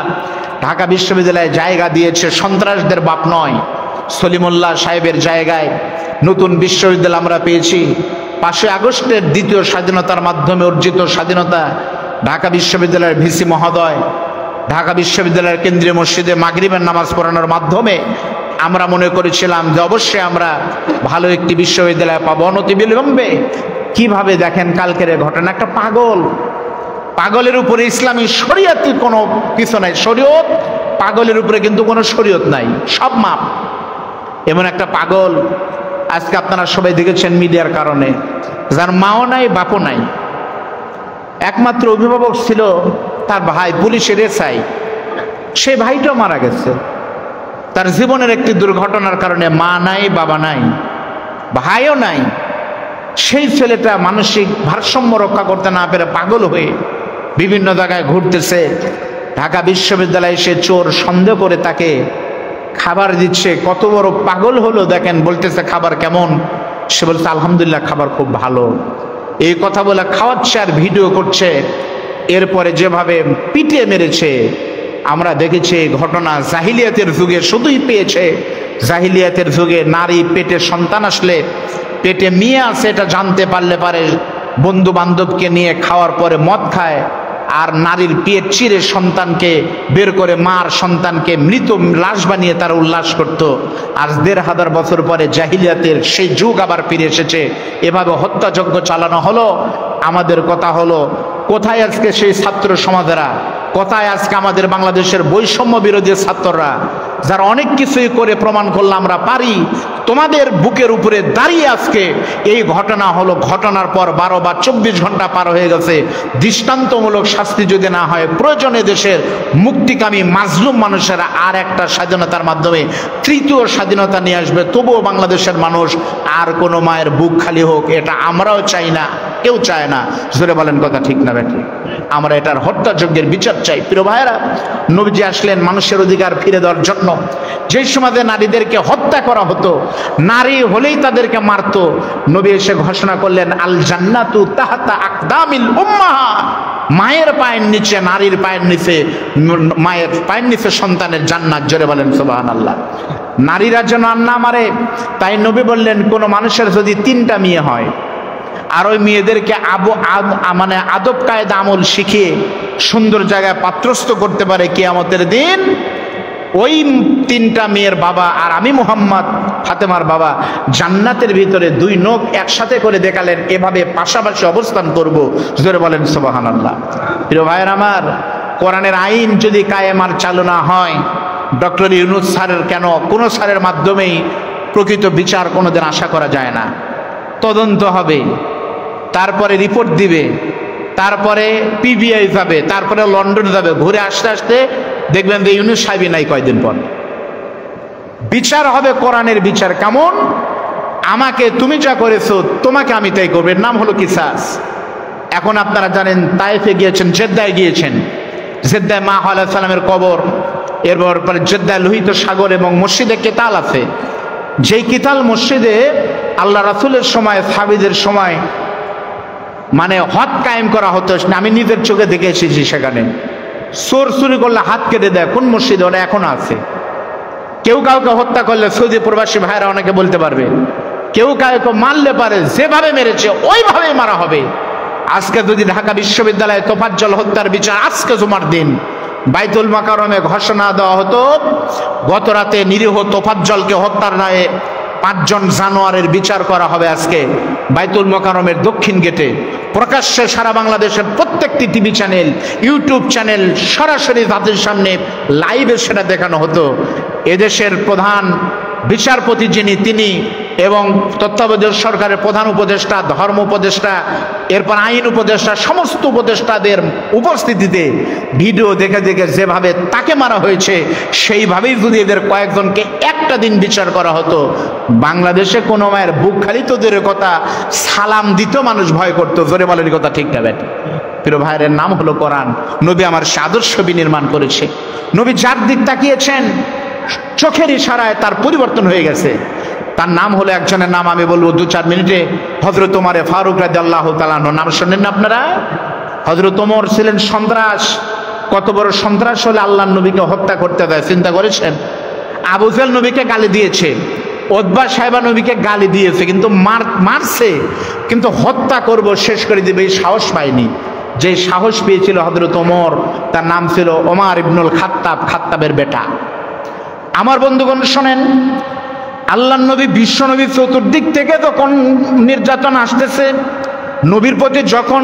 [SPEAKER 1] ঢাকা বিশ্ববিদ্যালয়ে জায়গা দিয়েছে, সন্ত্রাসদের বাপ নয়। সলিমুল্লাহ সাহেবের জায়গায় নতুন বিশ্ববিদ্যালয় আমরা পেয়েছি। 5 আগস্টের দ্বিতীয় স্বাধীনতার মাধ্যমে অর্জিত স্বাধীনতা। ঢাকা বিশ্ববিদ্যালয়ের ভিসি মহোদয় ঢাকা বিশ্ববিদ্যালয়ের কেন্দ্রীয় মসজিদে মাগরিবের নামাজ পড়ানোর মাধ্যমে আমরা মনে করেছিলাম যে অবশ্যই আমরা ভালো একটি বিশ্ববিদ্যালয় পাবো অনতিবিলম্বে। কিভাবে দেখেন কালকের ঘটনা, একটা পাগলের উপরে ইসলামী শরীয়তে কোনো কিছু নাই। শরীয়ত পাগলের উপরে কিন্তু কোনো শরীয়ত নাই, সব মাপ। এমন একটা পাগল আজকে আপনারা সবাই দেখেছেন মিডিয়ার কারণে, যার মাও নাই বাপও নাই, একমাত্র অভিভাবক ছিল তার ভাই, পুলিশের এসআই। সেই ভাইটাও মারা গেছে তার জীবনের একটি দুর্ঘটনার কারণে। মা নাই, বাবা নাই, ভাইও নাই। সেই ছেলেটা মানসিক ভারসাম্য রক্ষা করতে না পেরে পাগল হয়ে বিভিন্ন জায়গায় ঘুরতেছে। ঢাকা বিশ্ববিদ্যালয়ে সে চোর সন্দেহ করে তাকে খাবার দিচ্ছে। কত বড় পাগল হলো দেখেন, বলতেছে খাবার কেমন? সে বলছে আলহামদুলিল্লাহ, খাবার খুব ভালো। এই কথা বলে খাওয়াচ্ছে আর ভিডিও করছে। এরপরে যেভাবে পিটে মেরেছে আমরা দেখেছি ঘটনা জাহিলিয়াতের যুগে শুধুই পেয়েছে। জাহিলিয়াতের যুগে নারী পেটে সন্তান আসলে, পেটে মেয়ে আছে এটা জানতে পারলে পারে বন্ধু বান্ধবকে নিয়ে খাওয়ার পরে মদ খায়, আর নারীর পেট চিরে সন্তানকে বের করে মার সন্তানকে মৃত লাশ বানিয়ে তারা উল্লাস করত। আজ ১৫০০ বছর পরে জাহিলিয়াতের সেই যুগ আবার ফিরে এসেছে। এভাবে হত্যাযজ্ঞ চালানো হলো। আমাদের কথা হলো, কোথায় আজকে সেই ছাত্র সমাজেরা? কোথায় আজকে আমাদের বাংলাদেশের বৈষম্য বিরোধী ছাত্ররা, যারা অনেক কিছুই করে প্রমাণ করলে আমরা পারি? তোমাদের বুকের উপরে দাঁড়িয়ে আজকে এই ঘটনা হলো। ঘটনার পর ১২ বা ২৪ ঘন্টা পার হয়ে গেছে। দৃষ্টান্তমূলক শাস্তি যদি না হয়, প্রয়োজনে দেশের মুক্তিকামী মাজলুম মানুষেরা আর একটা স্বাধীনতার মাধ্যমে তৃতীয় স্বাধীনতা নিয়ে আসবে। তবুও বাংলাদেশের মানুষ আর কোনো মায়ের বুক খালি হোক, এটা আমরাও চাই না, কেউ চায় না। জোরে বলেন কথা ঠিক না বেঠিক? আমরা এটার হত্যাযজ্ঞের বিচার চাই। প্রিয় ভাইয়েরা, নবীজি আসলেন মানুষের অধিকার ফিরে দেওয়ার জন্য। যেই সমাজে নারীদেরকে হত্যা করা হতো, নারী হলেই তাদেরকে মারতো, নবী এসে ঘোষণা করলেন আল জান্নাতু তাহতা আকদামিল উম্মাহাত। মায়ের পায়ের নিচে, নারীর পায়ের নিচে, মায়ের পায়ের নিচে সন্তানের জান্নাত। জোরে বলেন সুবহানাল্লাহ। নারীরা যেন আর না মারে, তাই নবী বললেন কোন মানুষের যদি ৩টা মেয়ে হয় আর ওই মেয়েদেরকে মানে আদব কায়দা আমল শিখিয়ে সুন্দর জায়গায় পাত্রস্থ করতে পারে, কিয়ামতের দিন ওই ৩টা মেয়ের বাবা আর আমি মুহাম্মদ ফাতেমার বাবা জান্নাতের ভিতরে ২ নখ একসাথে করে দেখালেন, এভাবে পাশাপাশি অবস্থান করব। জোরে বলেন সুবহানাল্লাহ। প্রিয় ভাইয়ের আমার, কোরআনের আইন যদি কায়েম আর চালু না হয়, ডক্টর ইউনূস স্যারের কেন কোন স্যারের মাধ্যমেই প্রকৃত বিচার কোনোদিন আশা করা যায় না। তদন্ত হবে, তারপরে রিপোর্ট দিবে, তারপরে পিবিআই যাবে, তারপরে লন্ডন যাবে, ঘুরে আসতে আসতে দেখবেন যে ইউনূস সাহেবই নাই কয়দিন পর। বিচার হবে কোরআনের বিচার। কেমন? আমাকে তুমি যা করেছো তোমাকে আমি তাই করবো। এর নাম হলো কিসাস। এখন আপনারা জানেন তায়েফে গিয়েছেন, জেদ্দায় গিয়েছেন। জেদ্দায় মা আলাইহিস সালামের কবর, এরপর পরে জেদ্দায় লোহিত সাগর এবং মসজিদে কেতাল আছে। যেই কিতাল মসজিদে আল্লাহ রাসূলের সময়, সাহাবীদের সময় মানে হদ কায়েম করা হতো। আমি নিজের চোখে দেখে এসেছি। সেখানে চোর চুরি করলে হাত কেটে দেয়। কোন মসজিদে? ওরা এখন আছে। কেউ কাউকে হত্যা করলে, সৌদি প্রবাসী ভাইরা অনেকে বলতে পারবে, কেউ কাউকে মারলে পারে যেভাবে মেরেছে ওইভাবেই মারা হবে। আজকে যদি ঢাকা বিশ্ববিদ্যালয়ে তোফাজ্জল হত্যার বিচার আজকে জুমার দিন বাইতুল মাকারমে ঘোষণা দেওয়া হতো, গত রাতে নিরীহ তোফাজ্জলকে হত্যার দায়ে ৫ জন জানোয়ারের বিচার করা হবে আজকে বাইতুল মোকাররমের দক্ষিণ গেটে। প্রকাশ্যে সারা বাংলাদেশের প্রত্যেকটি টিভি চ্যানেল, ইউটিউব চ্যানেল সরাসরি তাদের সামনে লাইভে সেটা দেখানো হতো। এদেশের প্রধান বিচারপতি যিনি, তিনি এবং তত্ত্বাবধায়ক সরকারের প্রধান উপদেষ্টা, ধর্ম উপদেষ্টা, এরপর আইন উপদেষ্টা, সমস্ত উপদেষ্টাদের উপস্থিতিতে ভিডিও দেখে দেখে যেভাবে তাকে মারা হয়েছে, সেইভাবেই যদি এদের কয়েকজনকে একটা দিন বিচার করা হতো, বাংলাদেশে কোনো মায়ের বুক খালি তো দূরের কথা, সালাম দিত মানুষ ভয় করতো। জোরে বলেন কথা ঠিক না বেঠিক? প্রিয় ভাইয়ের, নাম হলো কোরআন। নবী আমার সে আদর্শ বিনির্মাণ করেছে। নবী যার দিক তাকিয়েছেন, চোখের ইশারায় তার পরিবর্তন হয়ে গেছে। তার নাম হলো, একজনের নাম আমি বলবো ২-৪ মিনিটে, হযরত ওমর ফারুক রাদিয়াল্লাহু তাআলা আনহু। নাম শুনেন না আপনারা? হযরত ওমর ছিলেন সন্ত্রাস। কত বড় সন্ত্রাস হলে আল্লাহর নবীকে হত্যা করতে দেয়, চিন্তা করেছেন? আবু জেহেল নবীকে গালি দিয়েছে, উতবা সাহেবা নবীকে গালি দিয়েছে, কিন্তু মারছে, কিন্তু হত্যা করব, শেষ করে দিবে এই সাহস পায়নি। যে সাহস পেয়েছিল হযরত ওমর, তার নাম ছিল ওমর ইবনুল খাত্তাব, খাত্তাবের বেটা। আমার বন্ধুগণ শোনেন, আল্লাহর নবী, বিশ্ব নবী চতুর্দিক থেকে যখন নির্যাতন আসতেছে নবীর প্রতি, যখন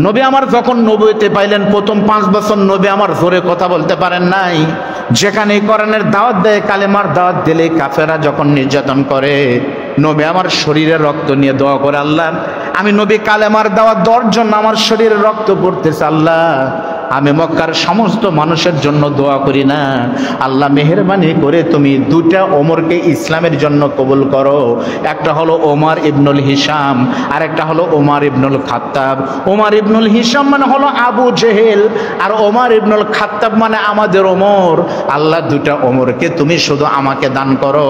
[SPEAKER 1] নবী আমার যখন নবুয়তে পাইলেন, প্রথম 5 বছর নবী আমার জোরে কথা বলতে পারেন নাই। যেখানে কোরআনের দাওয়াত দেয়, কালেমার দাওয়াত দিলে কাফেরা যখন নির্যাতন করে, নবী আমার শরীরের রক্ত নিয়ে দোয়া করে, আল্লাহ আমি নবী কালেমার দাওয়াত দেওয়ার জন্য আমার শরীরের রক্ত পড়তেছে, আল্লাহ আমি মক্কার সমস্ত মানুষের জন্য দোয়া করি না, আল্লাহ মেহেরবানি করে তুমি দুটা ওমরকে ইসলামের জন্য কবুল করো। একটা হলো ওমর ইবনুল হিশাম, আর একটা হলো ওমর ইবনুল খাত্তাব। ওমর ইবনুল হিশাম মানে হলো আবু জেহেল, আর ওমর ইবনুল খাত্তাব মানে আমাদের ওমর। আল্লাহ দুটা ওমরকে তুমি শুধু আমাকে দান করো।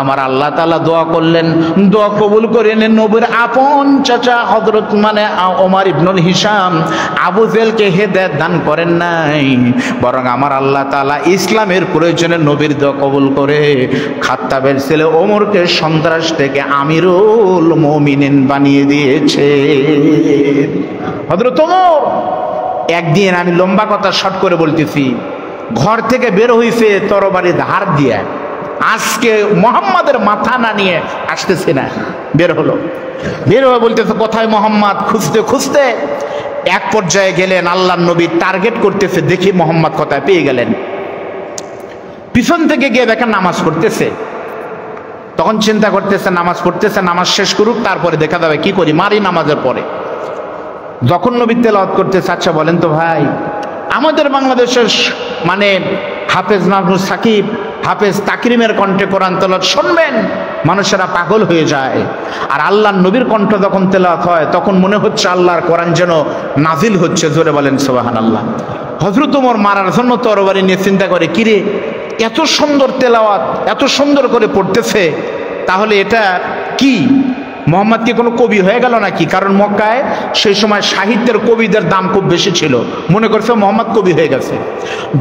[SPEAKER 1] আমার আল্লাহ তাআলা দোয়া করলেন, দোয়া কবুল করে নেন। নবীর আপন চাচা হযরত মানে ওমর ইবনুল হিশাম আবু জেহেলকে হেদায়েত দান করেন নাই, বরং আমার আল্লাহ তাআলা ইসলামের প্রয়োজনে নবীর দোয়া কবুল করে খাত্তাবের ছেলে ওমরকে সন্ত্রাস থেকে আমিরুল মুমিনিন বানিয়ে দিয়েছে হযরত ওমর। একদিন, আমি লম্বা কথা শর্ট করে বলতেছি, ঘর থেকে বের হইছে তরবারি ধার দিয়ে, আজকে মোহাম্মদের মাথা না নিয়ে আসতেছে না, বের হলো। বের হয়ে বলতেছে কোথায় মোহাম্মদ, খুঁজতে খুঁজতে এক পর্যায়ে গেলেন, আল্লাহর নবী টার্গেট করতেছে, দেখি মোহাম্মদ কোথায়, পেয়ে গেলেন। পিছন থেকে গিয়ে দেখেন নামাজ পড়তেছে। তখন চিন্তা করতেছে নামাজ পড়তেছে, নামাজ শেষ করুক, তারপরে দেখা যাবে কি করি, মারি নামাজের পরে। যখন নবী তেলাওয়াত করতেছে, আচ্ছা বলেন তো ভাই, আমাদের বাংলাদেশের মানে হাফেজ মাহমুদ সাকিব, হাফেজ তাকরিমের কণ্ঠে কোরআন তেলাওয়াত শুনবেন, মানুষেরা পাগল হয়ে যায়। আর আল্লাহর নবীর কণ্ঠ যখন তেলাওয়াত হয়, তখন মনে হচ্ছে আল্লাহর কোরআন যেন নাজিল হচ্ছে। জোরে বলেন সুবহানাল্লাহ। হযরত ওমর মারার জন্য তরবারি নিয়ে চিন্তা করে, কিরে এত সুন্দর তেলাওয়াত, এত সুন্দর করে পড়তেছে, তাহলে এটা কি, মোহাম্মদ কি কোনো কবি হয়ে গেল নাকি? কারণ মক্কায় সেই সময় সাহিত্যের কবিদের দাম খুব বেশি ছিল। মনে করছে মোহাম্মদ কবি হয়ে গেছে,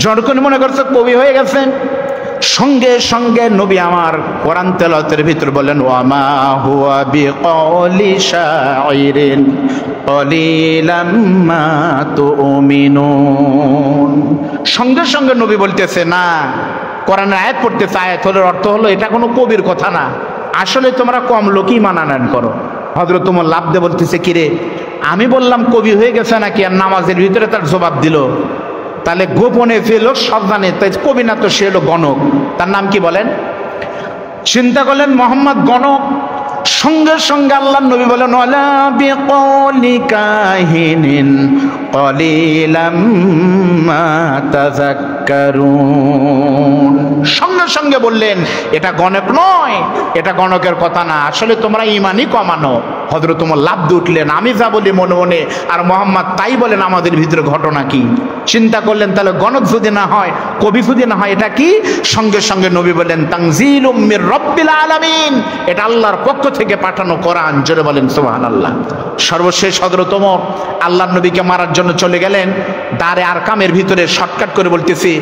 [SPEAKER 1] যখন মনে করছে কবি হয়ে গেছে, সঙ্গে সঙ্গে নবী আমার কোরআন তেলাওয়াতের ভিতর বলেন, ওয়ামা হুয়া বিকওলি শাইরিন কলিলাম মা তুমিনুন। সঙ্গে সঙ্গে নবী বলতেছে, না, কোরআনের আয়াত পড়তেছে, আয়াতের অর্থ হলো এটা কোনো কবির কথা না, আসলে তোমরা কম লোকই মানানান করো। হযরত ওমর লাভ দিয়ে বলতেছে, কিরে আমি বললাম কবি হয়ে গেছে নাকি? আর নামাজের ভিতরে তার জবাব দিল, তাহলে গোপনে ফেল সব জানে, তাই কবি না তো, সে হলো গণক। তার নাম কি বলেন? চিন্তা করলেন মোহাম্মদ গণক। সঙ্গে সঙ্গে আল্লাহর নবী বলেন, ওয়ালা বিকওলি কাহিনিন কলিলাম মা তাযাক্কারুন। সঙ্গে সঙ্গে বললেন, এটা গণক নয়, এটা গণকের কথা না, আসলে তোমরা ঈমানই কমানো। হযরত ওমর লাফ দিয়ে উঠলেন, আমি যা বলি মনে মনে আর মোহাম্মদ তাই বলেন, আমাদের ভিতরে ঘটনা কি? চিন্তা করলেন, তাহলে গণক যদি না হয়, কবি যদি না হয়, এটা কি? সঙ্গে সঙ্গে নবী বলেন, তানজিলুম মির রাব্বিল আলামিন, এটা আল্লাহর পক্ষ থেকে পাঠানো কোরআন। জোরে বলেন সুবহানাল্লাহ। সর্বশেষ হযরত ওমর আল্লাহর নবীকে মারার জন্য চলে গেলেন। দারে আরকামের ভিতরে শর্টকাট করে বলতেছি,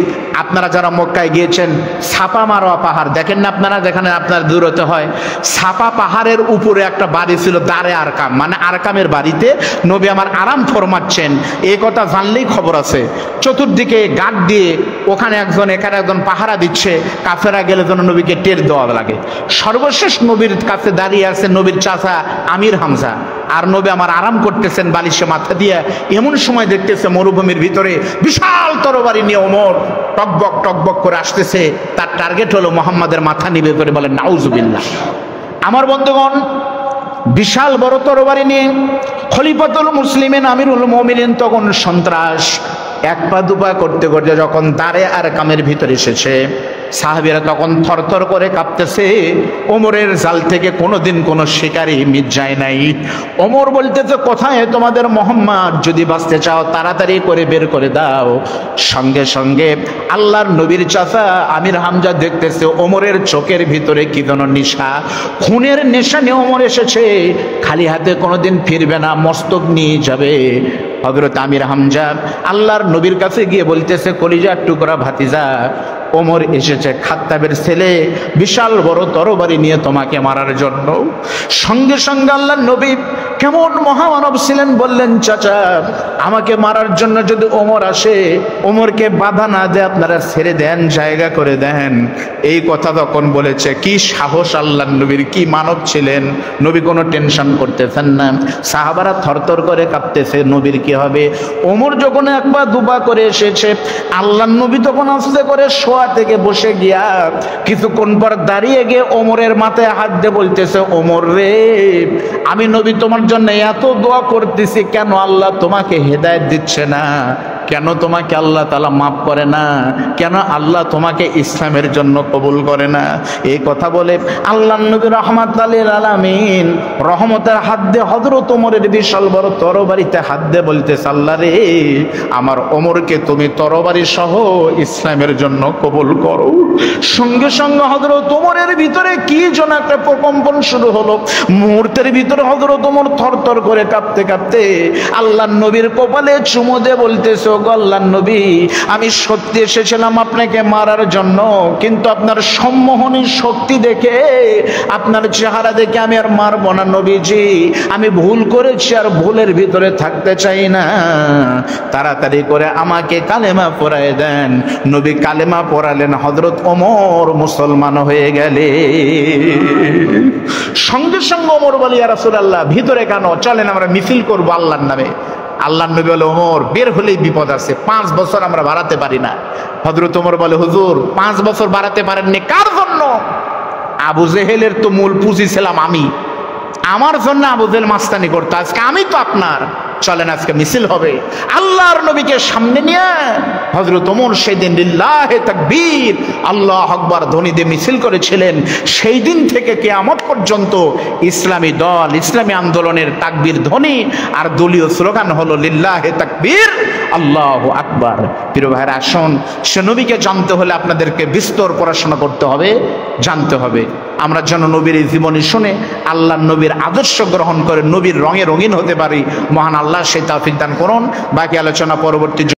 [SPEAKER 1] আপনারা যারা মক্কায় গিয়েছেন, ছাপা মারোয়া পাহাড় দেখেন না আপনারা, যেখানে আপনার দূরত্ব হয়, ছাপা পাহাড়ের উপরে একটা বাড়ি ছিল দারে আরকাম, মানে আরকামের বাড়িতে নবী আমার আরাম ফরমাচ্ছেন। এই কথা জানলেই খবর আছে। চতুর্দিকে গার্ড দিয়ে ওখানে একজন এখানে একজন পাহারা দিচ্ছে, কাফেরা গেলে যেন নবীকে টের দেওয়া লাগে। সর্বশেষ নবীর কাছে দাঁড়িয়ে আছে নবীর চাচা আমির হামজা, আর নবী আমার আরাম করতেছেন বালিশে মাথা দিয়ে। এমন সময় দেখতেছে মরুভূমির ভিতরে বিশাল তরবারি নিয়ে ওমর টকবক টকবক করে আসতেছে। তার টার্গেট হলো মোহাম্মদের মাথা নিবে করে, বলেন নাউজুবিল্লাহ। আমার বন্ধুগণ, বিশাল বড় তরবারি নিয়ে খলিফাতুল মুসলিমিন আমিরুল মুমিনিন তখন সন্ত্রাস এক পা দুপা করতে করতে যখন দারে আরকামের ভিতরে এসেছে, সাহাবীরা তখন থরথর করে কাঁপতেছে। ওমরের জাল থেকে কোনোদিন কোনো শিকারী মিট যায় নাই। ওমর বলতেছে, কোথায় তোমাদের মোহাম্মদ? যদি বাঁচতে চাও তাড়াতাড়ি করে বের করে দাও। সঙ্গে সঙ্গে আল্লাহর নবীর চাচা আমির হামজা দেখতেছে ওমরের চোখের ভিতরে কি যেন নেশা, খুনের নেশা নিয়ে ওমর এসেছে। খালি হাতে কোনোদিন ফিরবে না, মস্তক নিয়ে যাবে। হযরত আমির হামজা আল্লাহর নবীর কাছে গিয়ে বলতেছে, কলিজার টুকরা ভাতিজা, ওমর এসেছে, খাত্তাবের ছেলে, বিশাল বড় তরবারি নিয়ে তোমাকে মারার জন্য। সঙ্গে সঙ্গে আল্লাহর নবী কেমন মহামানব ছিলেন, বললেন, চাচা আমাকে মারার জন্য যদি ওমর আসে, ওমরকে বাধা না দিয়ে আপনারা ছেড়ে দেন, জায়গা করে দেন। এই কথা তখন বলেছে। কি সাহস আল্লাহর নবীর, কি মানব ছিলেন। নবী কোনো টেনশন করতেছেন না। সাহাবারা থরথর করে কাঁপতেছে, নবীর কি হবে? ওমর যখন একবার দুবার করে এসেছে, আল্লাহর নবী তখন আস্তে করে শোয়া থেকে বসে গিয়া কিছুক্ষণ পর দাঁড়িয়ে গিয়ে ওমরের মাথায় হাত দিয়ে বলতেছে, ওমর রে, আমি নবী তোমার জন্য এত দোয়া করতেছি, কেন আল্লাহ তোমাকে হেদায়েত দিচ্ছে না? কেন তোমাকে আল্লাহ তাআলা মাফ করে না? কেন আল্লাহ তোমাকে ইসলামের জন্য কবুল করে না? এই কথা বলে আল্লাহর নবী রাহমাতুল লিল আলামিন রহমতের হাত দিয়ে হযরত ওমরের বিশাল বড় তরবারিতে হাত দিয়ে বলতেছে, আল্লাহ রে, আমার ওমরকে তুমি তরবারি সহ ইসলামের জন্য কবুল করো। সঙ্গে সঙ্গে হযরত ওমরের ভিতরে কি যেন একটা প্রকম্পন শুরু হলো। মুহূর্তের ভিতরে হযরত ওমর থরথর করে কাঁপতে কাঁপতে আল্লাহর নবীর কপালে চুমু দিয়ে বলতেছে, ওগো আল্লাহর নবী, আমি সত্যি এসেছিলাম আপনাকে মারার জন্য, কিন্তু আপনার সম্মোহনী শক্তি দেখে, আপনার চেহারা দেখে আমি আর মারবো না নবীজি। আমি ভুল করেছি আর ভুলের ভিতরে থাকতে চাই না। তাড়াতাড়ি করে আমাকে কালেমা পড়ায় দেন। নবী কালেমা পড়ালেন, হযরত ওমর মুসলমান হয়ে গেলে। সঙ্গে সঙ্গে ওমর বলে, ইয়া রাসূলুল্লাহ, ভিতরে কেন? চলেন আমরা মিছিল করবো আল্লাহর নামে। আল্লাহর নবী বলে, ওমর, বের হলেই বিপদ আছে, 5 বছর আমরা বাড়াতে পারি না। হযরত ওমর বলে, হুজুর 5 বছর বাড়াতে পারেননি, কার জন্য? আবু জেহেলের তো মূল পুঁজি ছিলাম আমি, আমার জন্য আবু জেহেল মাস্তানি করতো, আজকে আমি তো আপনার। চলেন আজকে মিছিল হবে। আল্লাহর নবীকে সামনে নিয়ে হযরত ওমর সেদিন লিল্লাহে তাকবীর, আল্লাহু আকবার ধ্বনি দিয়ে মিছিল করেছিলেন। সেই দিন থেকে কিয়ামত পর্যন্ত ইসলামী দল, ইসলামী আন্দোলনের তাকবীর ধ্বনি আর দলীয় স্লোগান হলো লিল্লাহে তাকবীর, আল্লাহু আকবার। প্রিয় ভাইরা, আসুন, সে নবীকে জানতে হলে আপনাদেরকে বিস্তর পড়াশোনা করতে হবে, জানতে হবে। আমরা যেন নবীর এই জীবনী শুনে আল্লাহর নবীর আদর্শ গ্রহণ করে নবীর রঙে রঙিন হতে পারি। মহান আল্লাহ সেই তৌফিক দান করুন। বাকি আলোচনা পরবর্তী